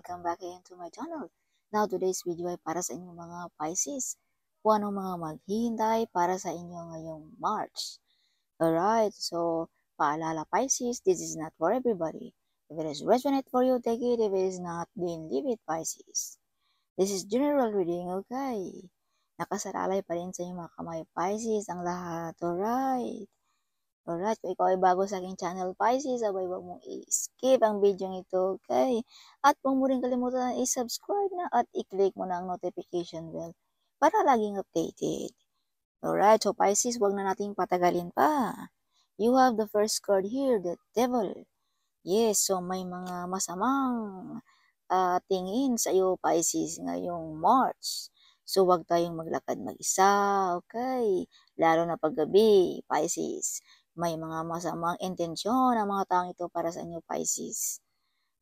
welcome back again to my channel. Now, today's video ay para sa inyong mga Pisces. Kung anong mga maghihintay para sa inyo ngayong March. Alright, so paalala Pisces, this is not for everybody. If it is resonate for you, take it. If it is not, then leave it, Pisces. This is general reading, okay? Nakasalalay pa rin sa inyong mga kamay Pisces ang lahat, alright? Alright, kung ikaw ay bago sa aking channel Pisces, abay wag mong i-skip ang video ito, okay? At huwag mo rin kalimutan i-subscribe na at i-click mo na ang notification bell para laging updated. Alright, so Pisces, wag na nating patagalin pa. You have the first card here, the Devil. Yes, so may mga masamang tingin sa iyo Pisces ngayong March. So wag tayong maglakad mag-isa, okay? Lalo na paggabi, Pisces. May mga masamang intensyon ang mga taong ito para sa inyo, Pisces.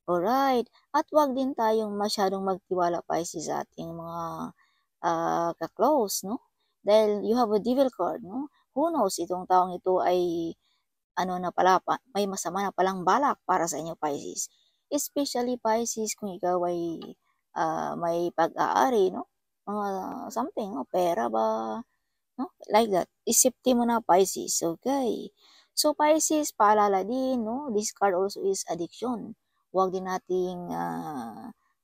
Alright. At wag din tayong masyadong magtiwala, Pisces, sa ating mga ka-close, no? Dahil you have a devil card, no? Who knows, itong taong ito ay may masama na palang balak para sa inyo, Pisces. Especially, Pisces, kung ikaw ay may pag-aari, no? Something, no? Pera ba? No? Like that. Isipin mo na, Pisces. Okay. So, Pisces, paalala din, no? This card also is addiction. Huwag din nating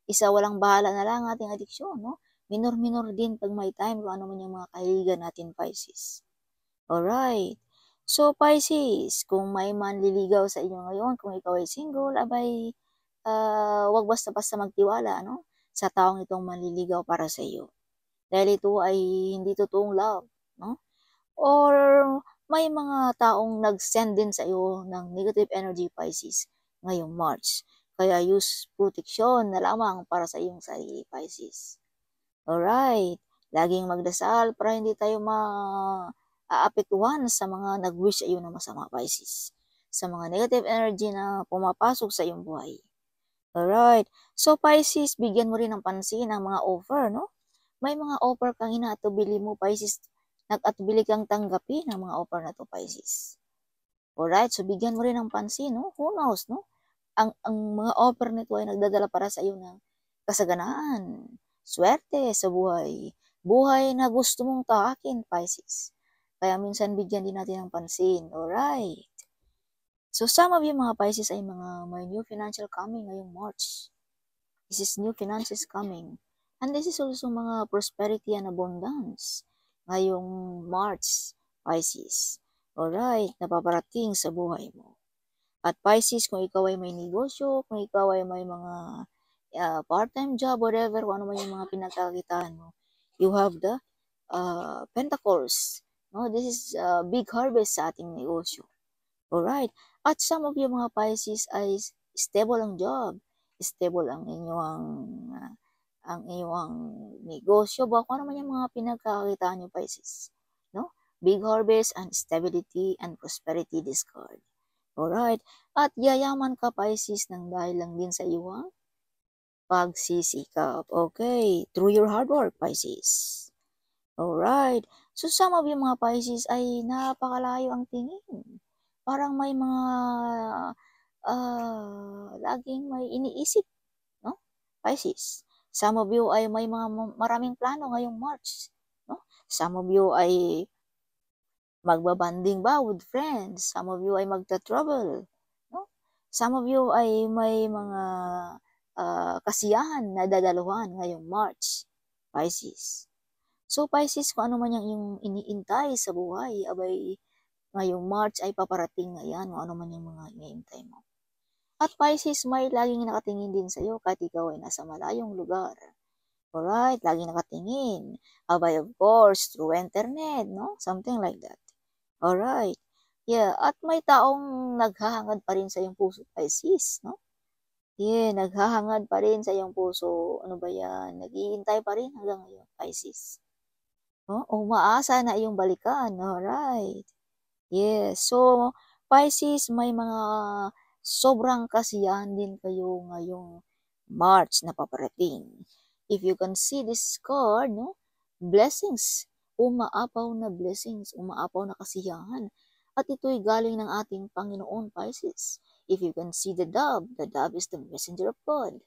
isa walang bahala na lang ating addiction, no? Minor-minor din pag may time kung ano man yung mga kahiligan natin, Pisces. Alright. So, Pisces, kung may manliligaw sa inyo ngayon, kung ikaw ay single, abay, huwag basta-basta magtiwala, no? Sa taong itong manliligaw para sa iyo. Dahil ito ay hindi totoong love, no? Or may mga taong nag-send din sa iyo ng negative energy, Pisces, ngayong March. Kaya use protection na lamang para sa iyong sarili, Pisces. Alright. Laging magdasal para hindi tayo maapektuhan sa mga nag-wish sa iyo na masama, Pisces. Sa mga negative energy na pumapasok sa iyong buhay. Alright. So, Pisces, bigyan mo rin ng pansin ang mga offer, no? May mga offer kang inaatubili mo, Pisces, nag-atubili kang tanggapin ang mga offer na to, Pisces. Alright, so bigyan mo rin ng pansin, no? Who knows, no? Ang mga offer nito ay nagdadala para sa iyo ng kasaganaan, swerte sa buhay, buhay na gusto mong taakin, Pisces. Kaya minsan bigyan din natin ng pansin, alright? So some of you mga Pisces ay may new financial coming ngayong March. This is new finances coming. And this is also mga prosperity and abundance ngayong March, Pisces. Alright, napaparating sa buhay mo. At Pisces, kung ikaw ay may negosyo, kung ikaw ay may mga part-time job, whatever, kung ano man yung mga pinagkakitaan mo, you have the Pentacles. No? This is big harvest sa ating negosyo. Alright, at some of you mga Pisces ay stable ang job, stable ang inyong negosyo, kung ano man yung mga pinagkakakitaan nyo, Pisces. No? Big harvest and stability and prosperity this card. Alright. At yayaman ka, Pisces, ng dahil lang din sa iyong pagsisikap. Okay. Through your hard work, Pisces. Alright. So, some of you mga Pisces ay napakalayo ang tingin. Parang may mga laging may iniisip, no? Pisces. Some of you ay may mga maraming plano ngayong March, no? Some of you ay magbabanding ba with friends? Some of you ay magta-travel, no? Some of you ay may mga kasiyahan na dadaluhan ngayong March, Pisces. So, Pisces, kung ano man yung iniintay sa buhay, abay, ngayong March ay paparating na yan, kung ano man yung mga iniintay mo. At Pisces, may laging nakatingin din sa iyo kahit ikaw ay nasa malayong lugar. Alright, laging nakatingin. Abay, of course, through internet, no? Something like that. Alright. Yeah, at may taong naghahangad pa rin sa iyong puso, Pisces, no? Yeah, naghahangad pa rin sa iyong puso. Ano ba yan? Naghihintay pa rin hanggang ngayon, Pisces. No? Umaasa na iyong balikan. Alright. Yeah, so, Pisces, may mga sobrang kasiyahan din kayo ngayong March na paparating. If you can see this card, no? Blessings. Umaapaw na blessings. Umaapaw na kasiyahan. At ito'y galing ng ating Panginoon, Pisces. If you can see the dove is the messenger of God.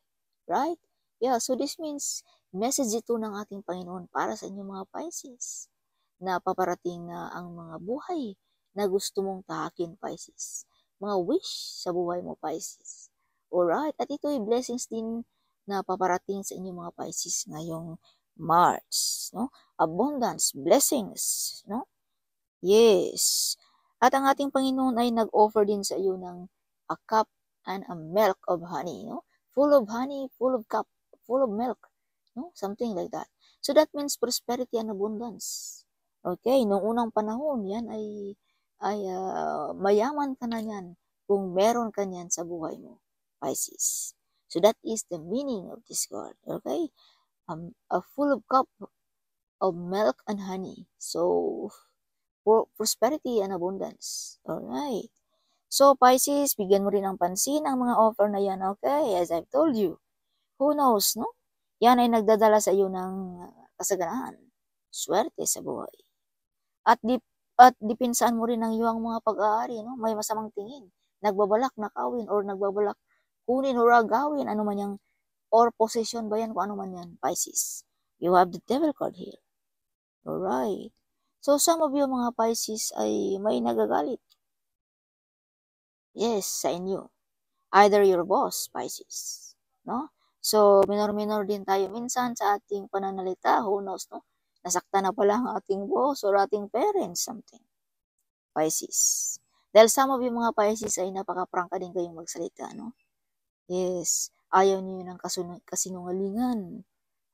Right? Yeah, so this means message ito ng ating Panginoon para sa inyo mga Pisces na paparating na ang mga buhay na gusto mong tahakin, Pisces. Mga wish sa buhay mo, Pisces. Alright, at ito ay blessings din na paparating sa inyo mga Pisces ngayong March, no? Abundance, blessings, no? Yes. At ang ating Panginoon ay nag-offer din sa iyo ng a cup and a milk of honey, no? Full of honey, full of cup, full of milk, no? Something like that. So that means prosperity and abundance. Okay, noong unang panahon, yan ay mayaman ka na yan kung meron ka niyan sa buhay mo, Pisces. So that is the meaning of this card, okay? A full of cup of milk and honey. So, prosperity and abundance. Alright. So, Pisces, bigyan mo rin ng pansin ang mga offer na yan, okay? As I've told you, who knows, no? Yan ay nagdadala sa iyo ng kasaganaan, swerte sa buhay. At dipinsaan mo rin ang iyong mga pag-aari, no? May masamang tingin, nagbabalak nakawin or nagbabalak kunin o agawin, ano man yan, or possession ba yan, kung ano man yan, Pisces. You have the devil card here. Alright. So, some of you mga Pisces ay may nagagalit. Yes, sa inyo. Either your boss, Pisces. No? So, minor-minor din tayo minsan sa ating pananalita. Who knows, no? Nasaktan na pala ang ating boss or ating parents, something. Pisces. Dahil some of you mga Pisces ay napaka-prangka din kayong magsalita, no? Yes. Ayaw niyo ng kasinungalingan.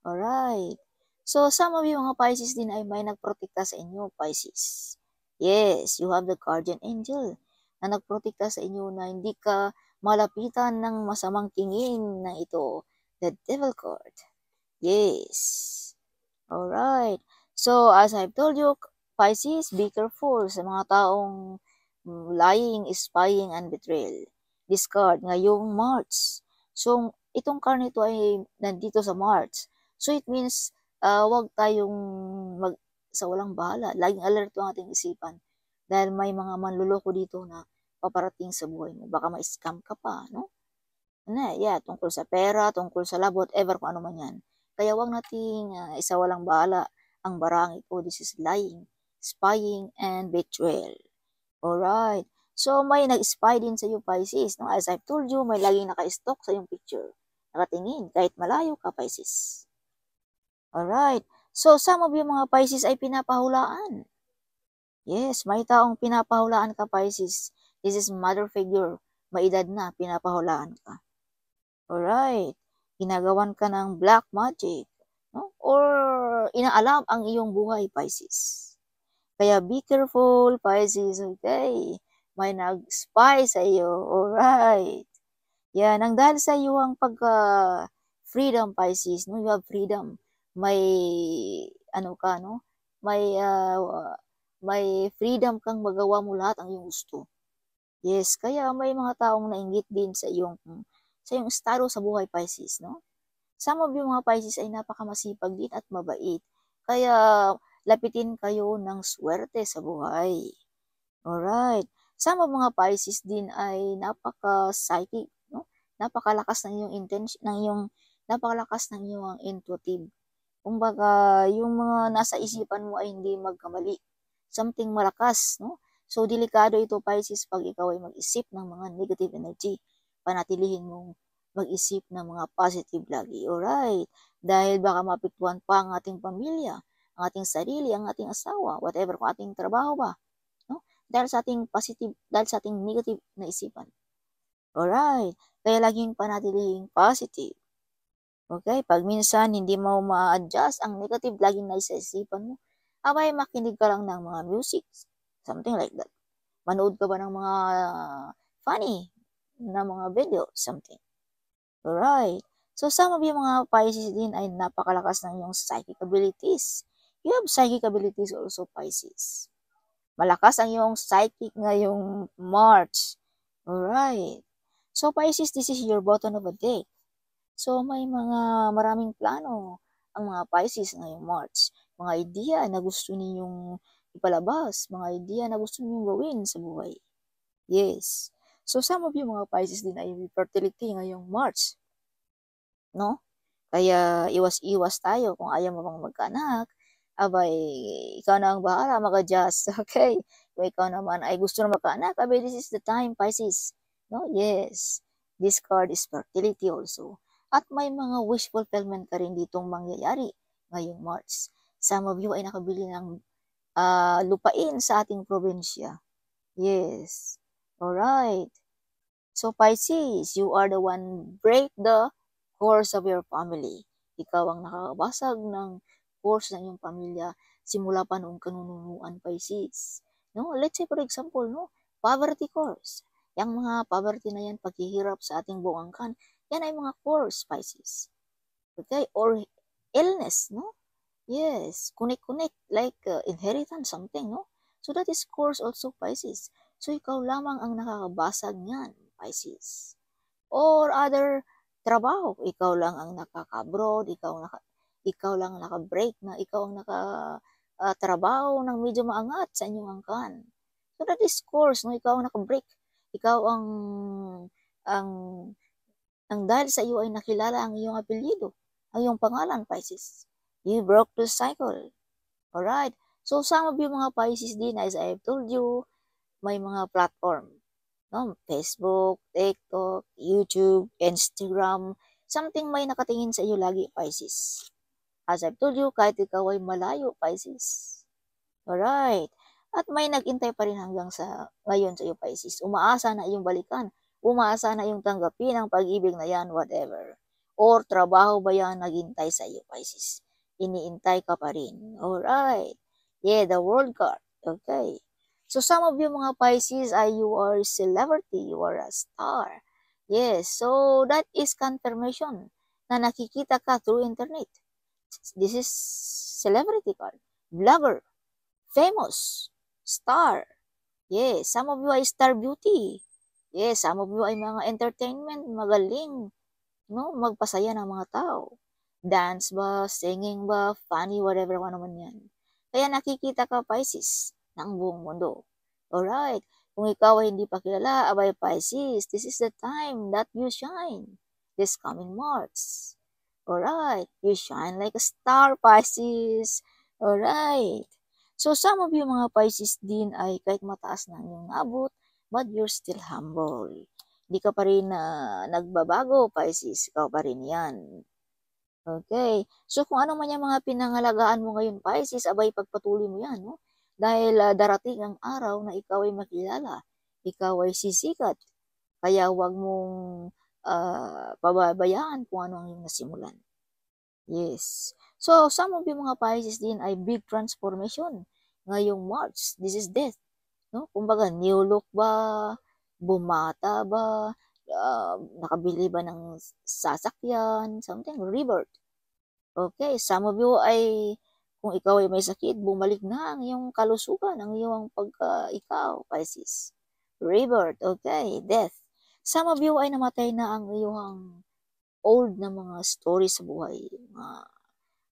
Alright. So, some of you mga Pisces din ay may nagprotekta sa inyo, Pisces. Yes, you have the guardian angel na nagprotekta sa inyo na hindi ka malapitan ng masamang tingin na ito, the devil card. Yes. Alright. So, as I've told you, Pisces, be careful sa mga taong lying, spying, and betrayal. This card, ngayong March. So, itong card nito ay nandito sa March. So, it means, wag tayong sa walang bahala. Laging alerto ang ating isipan. Dahil may mga manluloko dito na paparating sa buhay mo. Baka ma-scam ka pa, no? Tungkol sa pera, tungkol sa love, whatever, kung ano man yan. Kaya wag nating isa walang bahala ang barang ito. This is lying, spying, and betrayal. Alright. So, may nag-spy din sa iyo, Pisces. No? As I've told you, may laging naka-stalk sa iyong picture. Nakatingin, kahit malayo ka, Pisces. Alright. So, some of you mga Pisces ay pinapahulaan. Yes, may taong pinapahulaan ka, Pisces. This is mother figure. May edad na, pinapahulaan ka. Alright. Ginagawan ka ng black magic. No? Or inaalam ang iyong buhay, Pisces. Kaya be careful, Pisces, okay? May nag-spy sa iyo, alright. Yan, ang dahil sa iyo ang pagka-freedom, Pisces, no? You have freedom. May, ka, no? May freedom kang magawa mo lahat ang iyong gusto. Yes, kaya may mga taong nainggit din sa iyong estado sa buhay, Pisces, no? Some of you mga Pisces ay napakamasipag din at mabait. Kaya, lapitin kayo ng swerte sa buhay. Alright. Some of mga Pisces din ay napaka-psychic, no? Napakalakas ng iyong intention, napakalakas ng iyong intuitive. Kumbaga, yung mga nasa isipan mo ay hindi magkamali. Something malakas, no? So, delikado ito, Pisces, pag ikaw ay mag-isip ng mga negative energy. Panatilihin mong mag-isip ng mga positive lagi. Alright. Dahil baka mapiktuhan pa ang ating pamilya, ang ating sarili, ang ating asawa, whatever, kung ating trabaho ba, no? Dahil sa ating negative na isipan. Alright. Kaya laging panatiling positive. Okay? Pag minsan hindi mo ma-adjust ang negative laging nasa isipan mo, abay makinig ka lang ng mga music. Something like that. Manood ka ba ng mga funny na mga video? Something. Alright. So, some of you mga Pisces din ay napakalakas ng iyong psychic abilities. You have psychic abilities also, Pisces. Malakas ang iyong psychic ngayong March. Alright. So, Pisces, this is your bottom of a deck. So, may maraming plano ang mga Pisces ngayong March. Mga idea na gusto ninyong ipalabas. Mga idea na gusto ninyong gawin sa buhay. Yes. So, some of you mga Pisces din ay fertility ngayong March. no? Kaya iwas-iwas tayo kung ayaw mo bang magkaanak, abay, ikaw na ang bahala mag-adjust, okay? Kung ikaw naman ay gusto na magkaanak, abay, this is the time, Pisces. No? Yes. This card is fertility also. At may mga wish fulfillment ka rin ditong mangyayari ngayong March. Some of you ay nakabili ng lupain sa ating probinsya. Yes. Alright. So Pisces, you are the one break the course of your family. Ikaw ang nakakabasag ng course ng iyong pamilya simula pa noong kanunuan, Pisces. No? Let's say for example, no? Poverty course. Yang mga poverty na yan, paghihirap sa ating buong angkan, yan ay mga course, Pisces. Okay? Or illness, no? Yes, connect, like inheritance, something, no? So that is course also, Pisces. So ikaw lamang ang nakakabasag niyan, Pisces. Or other trabaho, ikaw lang ang nakaka-abroad, ikaw lang ang naka-break na ikaw ang trabaho ng medyo maangat sa inyong angkan. So that is course, no? Ikaw ang naka-break. Ikaw ang dahil sa iyo ay nakilala ang iyong apelyido, ang iyong pangalan, Pisces. You broke the cycle. Alright. So some of you mga Pisces din, as I have told you, may mga platform. No? Facebook, TikTok, YouTube, Instagram, something may nakatingin sa iyo lagi, Pisces. As I've told you, kahit ikaw ay malayo, Pisces. Alright. At may nag-intay pa rin hanggang sa ngayon sa iyo, Pisces. Umaasa na iyong balikan. Umaasa na iyong tanggapin ang pag-ibig na yan, whatever. Or trabaho ba yan naghintay sa iyo, Pisces? Iniintay ka pa rin. Alright. Yeah, the world card. Okay. So some of you mga Pisces ay you are a celebrity, you are a star. Yes, so that is confirmation na nakikita ka through internet. This is celebrity card. Vlogger, famous, star. Yes, some of you ay star beauty. Yes, some of you ay mga entertainment, magaling, no? Magpasaya ng mga tao. Dance ba, singing ba, funny, whatever ano man yan. Kaya nakikita ka, Pisces, ng buong mundo. Alright. Kung ikaw ay hindi pa kilala, abay Pisces, this is the time that you shine. This coming March. Alright. You shine like a star, Pisces. Alright. So some of you mga Pisces din ay kahit mataas na yung nabot, but you're still humble. Hindi ka pa rin nagbabago, Pisces. Ikaw pa rin yan. Okay. So kung ano man yung mga pinangalagaan mo ngayon, Pisces, abay pagpatuloy mo yan, no? Dahil darating ang araw na ikaw ay makilala. Ikaw ay sisikat. Kaya huwag mong pababayaan kung ano ang iyong nasimulan. Yes. So, some of yung mga Pisces din ay big transformation ngayong March. This is death. No? Kumbaga, new look ba? Bumata ba? Nakabili ba ng sasakyan? Something, rebirth. Okay, some of you ay, kung ikaw ay may sakit, bumalik na ang iyong kalusugan, ang iyong ikaw, Pisces. Rebirth, okay, death. Some of you ay namatay na ang iyong old na mga story sa buhay, mga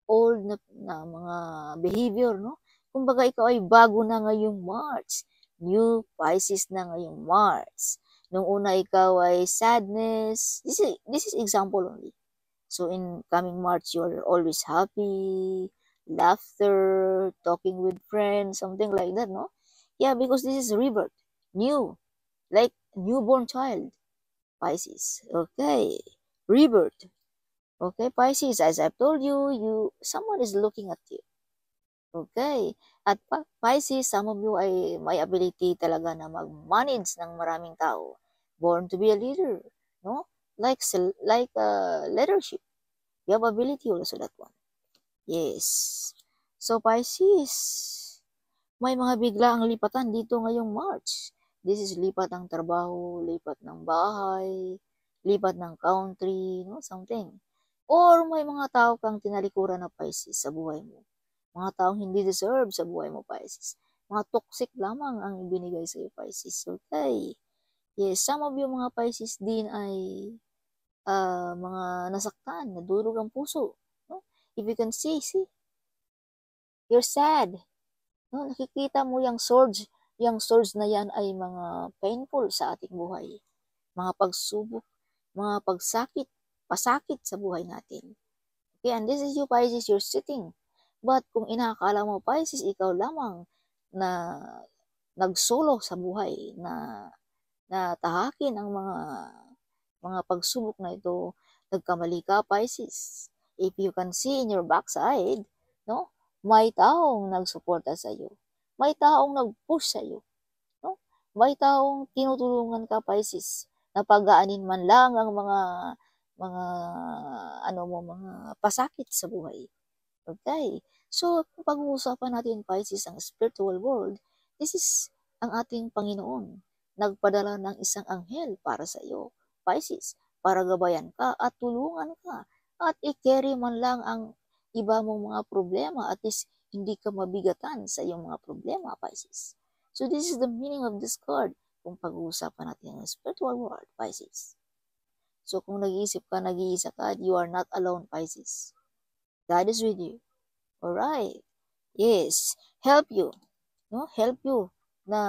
old na mga behavior, no? Kumbaga, ikaw ay bago na ngayong March. New Pisces na ngayong March. Nung una ikaw ay sadness. This is example only. So in coming March, you're always happy, laughter, talking with friends, something like that, no? Yeah, because this is rebirth, new, like newborn child, Pisces. Okay, rebirth. Okay, Pisces, as I've told you, someone is looking at you. Okay, at Pisces, some of you ay may ability talaga na mag-manage ng maraming tao. Born to be a leader, no? Like leadership. You have ability also that one. Yes. So Pisces, may mga bigla ang lipatan dito ngayong March. This is lipat ng trabaho, lipat ng bahay, lipat ng country, no? Something. Or may mga tao kang tinalikuran na Pisces sa buhay mo. Mga taong hindi deserve sa buhay mo, Pisces. Mga toxic lamang ang ibinigay sa iyo, Pisces. Okay. Yes, some of you mga Pisces din ay mga nasaktan, nadurog ang puso. No? If you can see, you're sad. No? Nakikita mo yung swords na yan ay mga painful sa ating buhay. Mga pagsubok, mga pagsakit, pasakit sa buhay natin. Okay, and this is you, Pisces, you're sitting. But kung inakala mo, Pisces, ikaw lamang na nagsolo sa buhay, na tahakin ang mga pagsubok na ito, nagkamali ka, Pisces. If you can see in your backside, no, may taong nagsuporta sa iyo. May taong nag-push sa iyo. No? May taong tinutulungan ka, Pisces, na pagaanin man lang ang mga mga pasakit sa buhay. Okay? So, kung pag-uusapan natin, Pisces, ang spiritual world, this is ang ating Panginoon. Nagpadala ng isang anghel para sa iyo, Pisces, para gabayan ka at tulungan ka at i-carry man lang ang iba mong mga problema, at least hindi ka mabigatan sa iyong mga problema, Pisces. So, this is the meaning of this card kung pag-uusapan natin ang spiritual world, Pisces. So, kung nag-iisip ka, nag-iisa ka, you are not alone, Pisces. God is with you. Alright. Yes. Help you. No? Help you na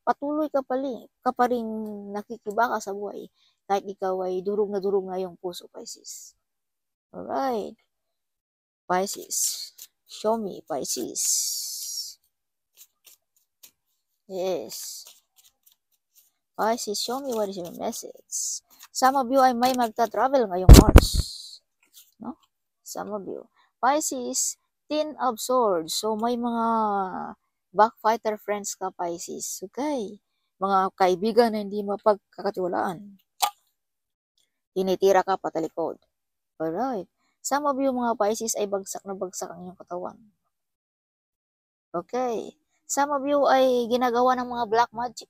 patuloy ka pa rin nakikibaka sa buhay kahit ikaw ay durog na yung puso, Pisces. Alright. Pisces. Show me, Pisces. Yes. Pisces, show me what is your message. Some of you ay may magta-travel ngayong March. No? Some of you. Pisces, Ten of Swords. So, may mga backfighter friends ka, Pisces. Okay? Mga kaibigan na hindi mapagkakatiwalaan. Tinitira ka patalikod. Alright. Some of you, mga Pisces, ay bagsak na bagsak ang iyong katawan. Okay. Some of you ay ginagawa ng mga black magic.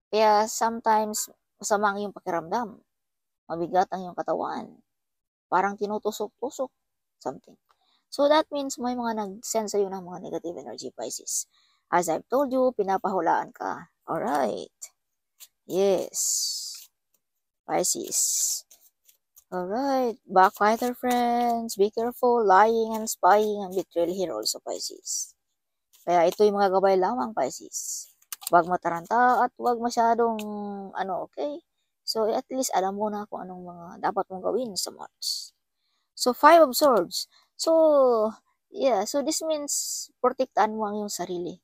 Kaya sometimes, masama ang iyong pakiramdam. Mabigat ang iyong katawan. Parang tinutusok-tusok. Something. So that means may mga nag-send sa'yo ng mga negative energy, Pisces. As I've told you, pinapahulaan ka. Alright. Yes. Pisces. Alright. Backfighter friends, be careful. Lying and spying and betrayal here also, Pisces. Kaya ito'y mga gabay lamang, Pisces. Huwag mataranta at huwag masyadong okay? So at least alam mo na kung anong mga dapat mong gawin sa March. So, 5 of Swords. So, yeah. So, this means protektaan mo ang iyong sarili.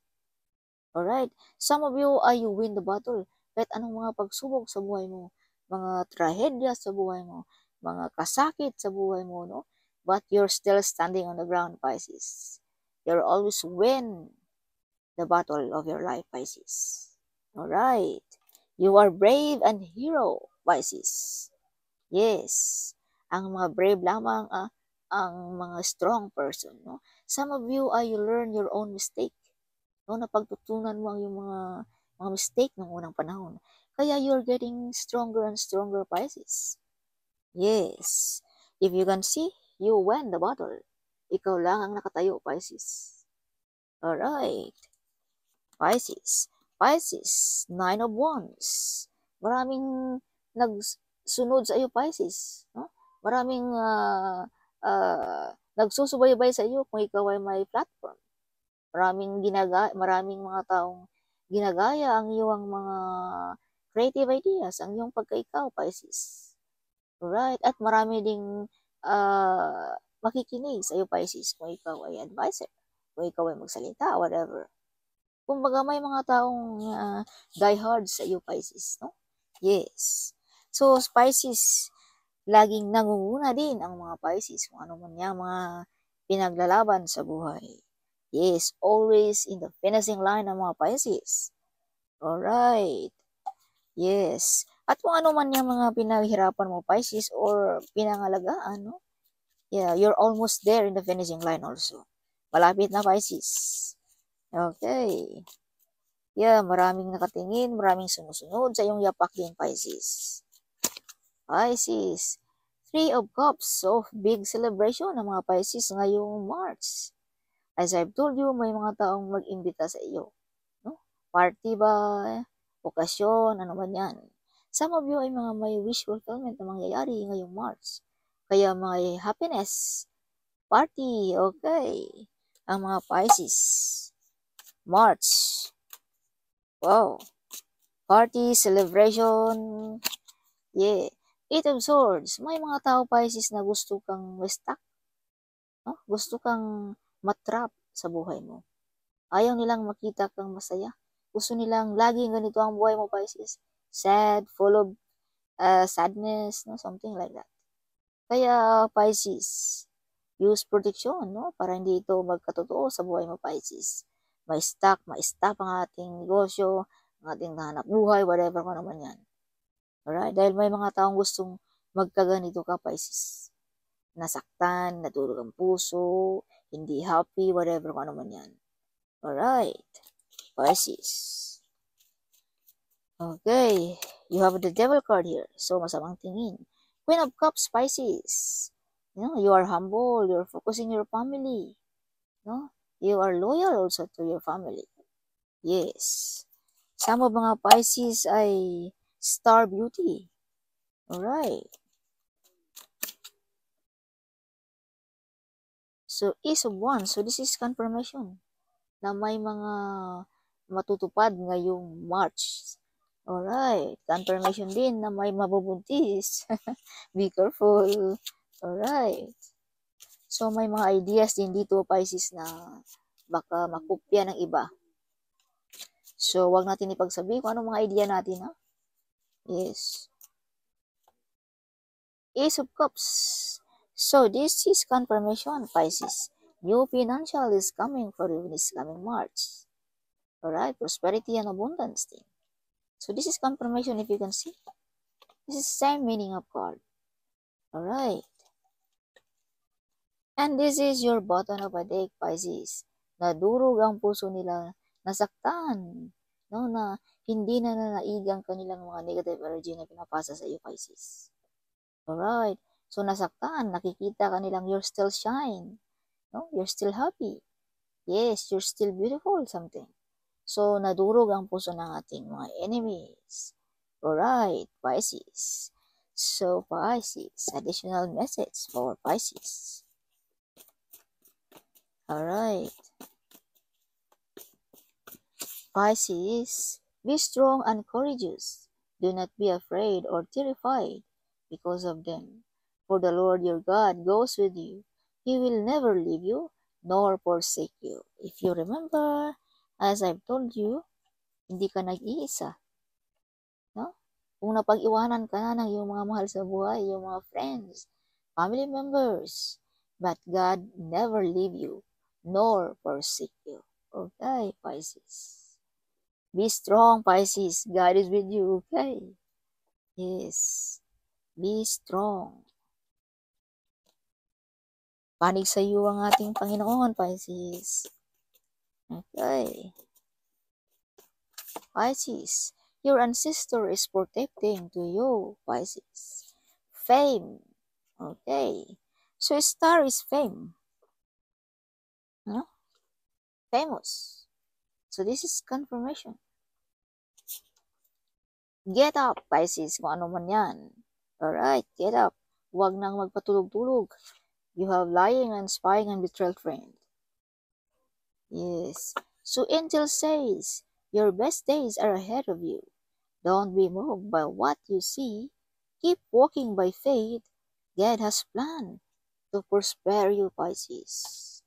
Alright? Some of you, you win the battle. Kahit anong mga pagsubok sa buhay mo, mga trahedya sa buhay mo, mga kasakit sa buhay mo, no? But you're still standing on the ground, Pisces. You'll always win the battle of your life, Pisces. Alright. You are brave and hero, Pisces. Yes. Ang mga brave lamang ang mga strong person, no? Some of you, you learn your own mistake. No? Napagtutunan mo ang yung mga mistake ng unang panahon. Kaya you're getting stronger and stronger, Pisces. Yes. If you can see, you win the battle. Ikaw lang ang nakatayo, Pisces. Alright. Pisces. Pisces. 9 of Wands. Maraming nagsunod sa iyo, Pisces. No? Maraming nagsusubaybay sa iyo kung ikaw ay may platform. Maraming mga taong ginagaya ang iyong mga creative ideas, ang iyong pagkaikaw, Pisces. Alright? At marami ding makikinig sa iyo, Pisces, kung ikaw ay advisor, kung ikaw ay magsalita, whatever. Kumbaga may mga taong diehard sa iyo, Pisces, no? Yes. So, Pisces, laging nangunguna din ang mga Pisces kung ano man yung mga pinaglalaban sa buhay. Yes, always in the finishing line ng mga Pisces. Alright. Yes. At kung ano man yung mga pinaghirapan mo, Pisces, or pinangalagaan, no? Yeah, you're almost there in the finishing line also. Malapit na, Pisces. Okay. Yeah, maraming nakatingin, maraming sumusunod sa iyong yapak din, Pisces. Pisces. 3 of Cups. So, big celebration ng mga Pisces ngayong March. As I've told you, may mga taong mag-imbita sa iyo. No? Party ba? Okasyon? Ano man yan. Some of you ay mga may wish fulfillment na mangyayari ngayong March. Kaya may happiness. Party. Okay. Ang mga Pisces. March. Wow. Party, celebration. Yeah. Eight of Swords, may mga tao Pisces na gusto kang ma-stuck, no? Gusto kang matrap sa buhay mo. Ayaw nilang makita kang masaya. Gusto nilang laging ganito ang buhay mo, Pisces. Sad, full of sadness, no? Something like that. Kaya, Pisces, use protection, no? Para hindi ito magkatotoo sa buhay mo, Pisces. Ma-stuck, ma-stop ang ating negosyo, ang ating hanap buhay, whatever ko naman yan. Alright? Dahil may mga taong gustong magkaganito ka, Pisces. Nasaktan, natulog ang puso, hindi happy, whatever ko naman yan. Alright, Pisces. Okay, you have the Devil card here. So, masamang tingin. Queen of Cups, Pisces. You are humble, you're focusing your family. No? You are loyal also to your family. Yes. Some of mga Pisces ay star beauty. Alright. So, Ace of Wands. So, this is confirmation na may mga matutupad ngayong March. Alright. Confirmation din na may mabubuntis. Be careful. Alright. So, may mga ideas din dito, Pisces, na baka makopya ng iba. So, wag natin ipagsabi kung anong mga idea natin, ha? Yes. Ace of Cups. So, this is confirmation, Pisces. New financial is coming for you this coming March. Alright, prosperity and abundance thing. So, this is confirmation if you can see. This is same meaning of card. Alright. And this is your bottom of a deck, Pisces. Nadurog ang puso nila, nasaktan, no, na hindi na nanaig ang kanilang mga negative energy na pinapasa sa iyo, Pisces. Alright. So, nasaktan, nakikita ka nilang you're still shine. No? You're still happy. Yes, you're still beautiful, something. So, nadurog ang puso ng ating mga enemies. Alright, Pisces. So, Pisces, additional message for Pisces. Alright. Pisces, be strong and courageous. Do not be afraid or terrified because of them. For the Lord your God goes with you. He will never leave you nor forsake you. If you remember, as I've told you, hindi ka nag-iisa. No? Kung napag-iwanan ka na ng iyong mga mahal sa buhay, iyong mga friends, family members, but God never leave you nor forsake you. Okay, Pisces. Be strong, Pisces. God is with you, okay? Yes. Be strong. Panig sa iyo ang ating Panginoon, Pisces. Okay. Pisces, your ancestor is protecting to you, Pisces. Fame. Okay. So, star is fame. No? Famous. So, this is confirmation. Get up, Pisces, kung ano man yan. Alright, get up. Huwag nang magpatulog-tulog. You have lying and spying and betrayed friend. Yes. So angel says, your best days are ahead of you. Don't be moved by what you see. Keep walking by faith. God has planned to prosper you, Pisces.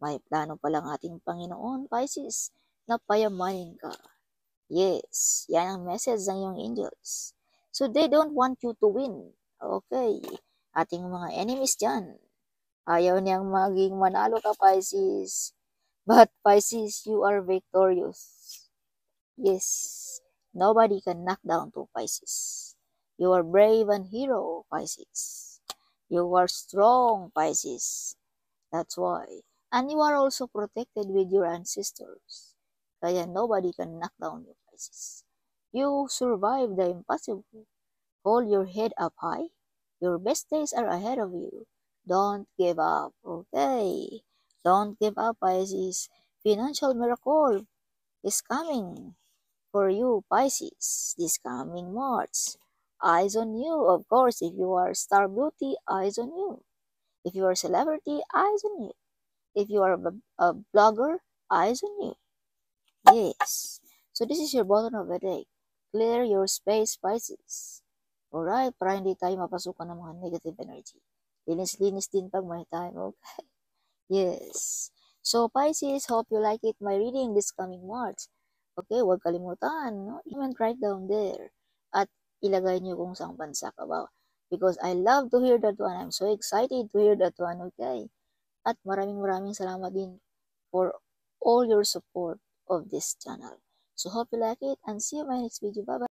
May plano palang ating Panginoon, Pisces, na payamanin ka. Yes, yan ang message ng iyong angels. So they don't want you to win. Okay, ating mga enemies dyan. Ayaw niyang maging manalo ka, Pisces. But Pisces, you are victorious. Yes, nobody can knock down to Pisces. You are brave and hero, Pisces. You are strong, Pisces. That's why. And you are also protected with your ancestors. Kaya nobody can knock down you, Pisces. You survive the impossible. Hold your head up high. Your best days are ahead of you. Don't give up, okay? Don't give up, Pisces. Financial miracle is coming for you, Pisces, this coming March. Eyes on you, of course. If you are star beauty, eyes on you. If you are celebrity, eyes on you. If you are a blogger, eyes on you. Yes. So this is your bottom of the deck. Clear your space, Pisces. Alright, para hindi tayo mapasukan ng mga negative energy. Linis-linis din pag may time, okay? Yes. So, Pisces, hope you like it, my reading this coming March. Okay, huwag kalimutan, no? Comment right down there. At ilagay niyo kung saan bansa ka ba. Because I love to hear that one. I'm so excited to hear that one, okay? At maraming salamat din for all your support of this channel. So, hope you like it and see you in my next video. Bye-bye!